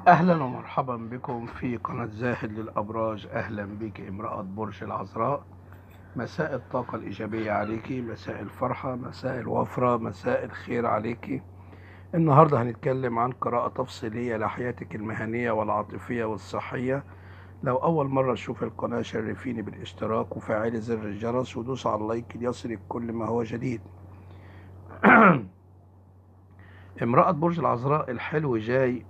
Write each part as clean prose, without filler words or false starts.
أهلا ومرحبا بكم في قناة زاهد للأبراج. أهلا بك امرأة برج العذراء. مساء الطاقة الإيجابية عليكي، مساء الفرحة، مساء الوفرة، مساء الخير عليكي. النهاردة هنتكلم عن قراءة تفصيلية لحياتك المهنية والعاطفية والصحية. لو أول مرة تشوف القناة شرفيني بالاشتراك وفعل زر الجرس ودوس على اللايك ليصلك كل ما هو جديد. امرأة برج العذراء، الحلو جاي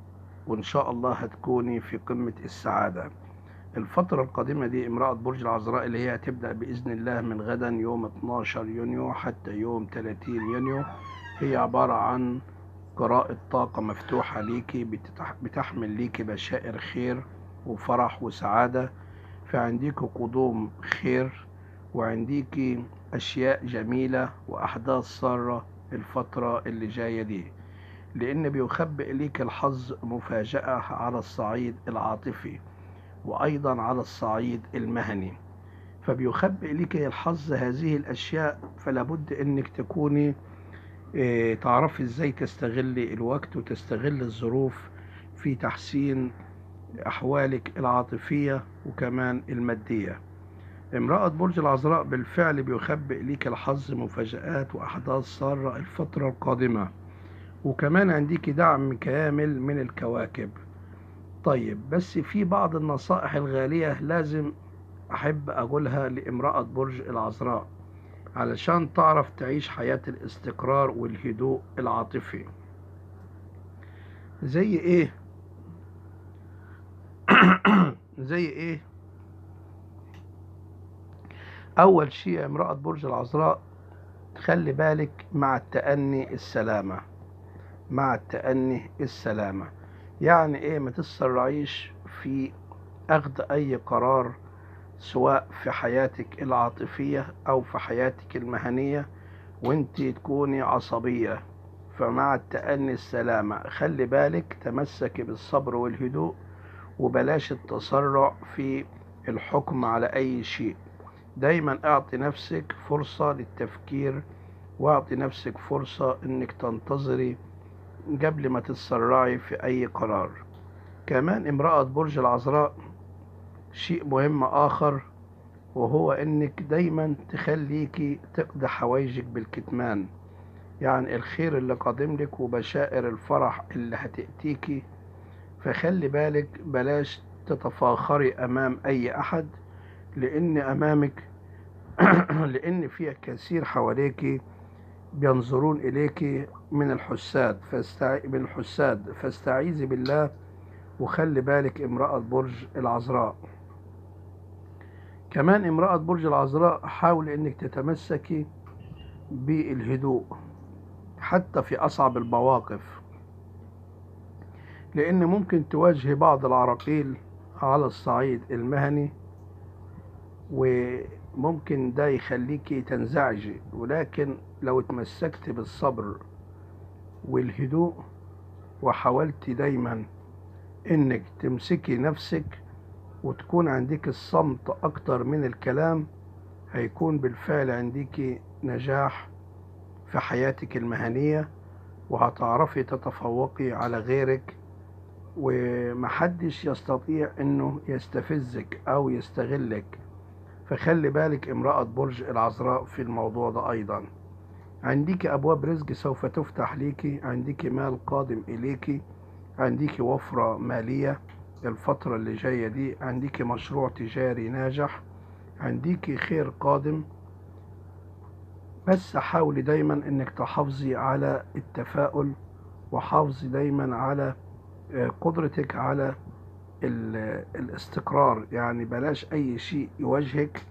وإن شاء الله هتكوني في قمة السعادة. الفترة القادمة دي امرأة برج العذراء اللي هي هتبدأ بإذن الله من غدا يوم 12 يونيو حتى يوم 30 يونيو، هي عبارة عن قراءة طاقة مفتوحة ليكي، بتحمل ليكي بشائر خير وفرح وسعادة. فعنديك قدوم خير وعنديك أشياء جميلة وأحداث سارة الفترة اللي جاية دي، لأن بيخبئ ليك الحظ مفاجأة على الصعيد العاطفي وأيضا على الصعيد المهني. فبيخبئ لك الحظ هذه الأشياء، فلا بد أنك تكوني تعرفي إزاي تستغلي الوقت وتستغل الظروف في تحسين أحوالك العاطفية وكمان المادية. امرأة برج العذراء بالفعل بيخبئ لك الحظ مفاجآت وأحداث سارة الفترة القادمة، وكمان عندك دعم كامل من الكواكب. طيب، بس في بعض النصائح الغالية لازم أحب أقولها لامرأة برج العذراء علشان تعرف تعيش حياة الاستقرار والهدوء العاطفي. زي إيه؟ زي إيه؟ أول شيء يا امرأة برج العذراء، خلي بالك مع التأني السلامة. مع التأني السلامة يعني إيه؟ ما تسرعيش في أخذ أي قرار، سواء في حياتك العاطفية أو في حياتك المهنية وانت تكوني عصبية. فمع التأني السلامة، خلي بالك تمسكي بالصبر والهدوء وبلاش التسرع في الحكم على أي شيء. دايما اعطي نفسك فرصة للتفكير واعطي نفسك فرصة انك تنتظري قبل ما تتسرعي في أي قرار. كمان امرأة برج العذراء، شيء مهم آخر وهو انك دايما تخليكي تقضي حوايجك بالكتمان. يعني الخير اللي قادم لك وبشائر الفرح اللي هتأتيكي، فخلي بالك بلاش تتفاخري أمام أي أحد، لأن أمامك لأن في كثير حواليك بينظرون إليك من الحساد، فاستعيذي بالله وخلي بالك امرأة برج العذراء. كمان امرأة برج العذراء، حاول انك تتمسكي بالهدوء حتى في أصعب المواقف، لأن ممكن تواجهي بعض العراقيل على الصعيد المهني وممكن ده يخليكي تنزعجي، ولكن لو اتمسكت بالصبر والهدوء وحاولت دايما انك تمسكي نفسك وتكون عندك الصمت اكتر من الكلام، هيكون بالفعل عندك نجاح في حياتك المهنية وهتعرفي تتفوقي على غيرك، ومحدش يستطيع انه يستفزك او يستغلك. فخلي بالك امرأة برج العذراء في الموضوع ده. ايضا عندك ابواب رزق سوف تفتح ليكي، عندك مال قادم اليكي، عندك وفرة مالية الفترة اللي جاية دي، عندك مشروع تجاري ناجح، عندك خير قادم. بس حاولي دايما انك تحافظي على التفاؤل وحافظي دايما على قدرتك على الاستقرار. يعني بلاش اي شيء يواجهك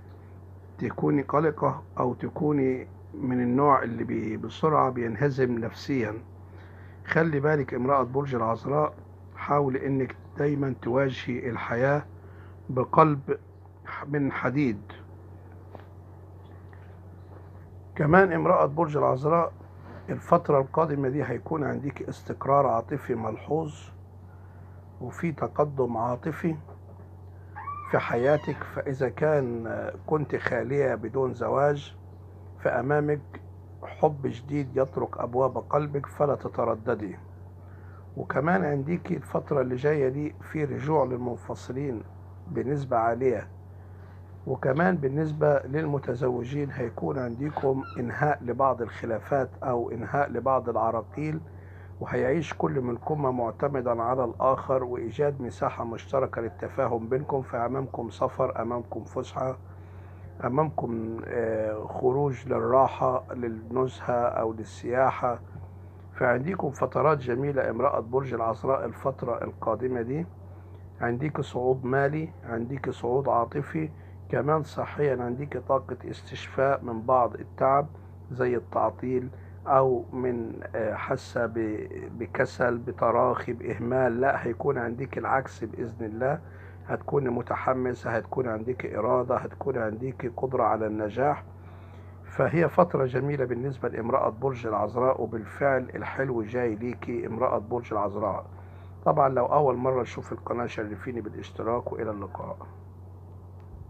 تكوني قلقة او تكوني من النوع اللي بسرعة بينهزم نفسيا. خلي بالك امرأة برج العذراء، حاولي انك دايما تواجهي الحياة بقلب من حديد. كمان امرأة برج العذراء، الفترة القادمة دي هيكون عندك استقرار عاطفي ملحوظ وفي تقدم عاطفي في حياتك. فإذا كنت خالية بدون زواج، فأمامك حب جديد يطرق أبواب قلبك، فلا تترددي. وكمان عنديكي الفترة اللي جاية دي في رجوع للمنفصلين بنسبة عالية. وكمان بالنسبة للمتزوجين هيكون عندكم إنهاء لبعض الخلافات أو إنهاء لبعض العراقيل، وهيعيش كل منكم معتمدا على الآخر، وإيجاد مساحة مشتركة للتفاهم بينكم. فأمامكم سفر، أمامكم فسحة، أمامكم خروج للراحة للنزهة أو للسياحة. فعندكم فترات جميلة امرأة برج العذراء الفترة القادمة دي. عندك صعود مالي، عندك صعود عاطفي، كمان صحيا عندك طاقة استشفاء من بعض التعب زي التعطيل، أو من حاسة بكسل، بتراخي، بإهمال. لا، هيكون عندك العكس بإذن الله. هتكون متحمسة، هتكون عندك إرادة، هتكون عندك قدرة على النجاح. فهي فترة جميلة بالنسبة لامرأة برج العذراء، وبالفعل الحلو جاي ليكي امرأة برج العذراء. طبعا لو أول مرة تشوف القناة شرفيني بالاشتراك، وإلى اللقاء.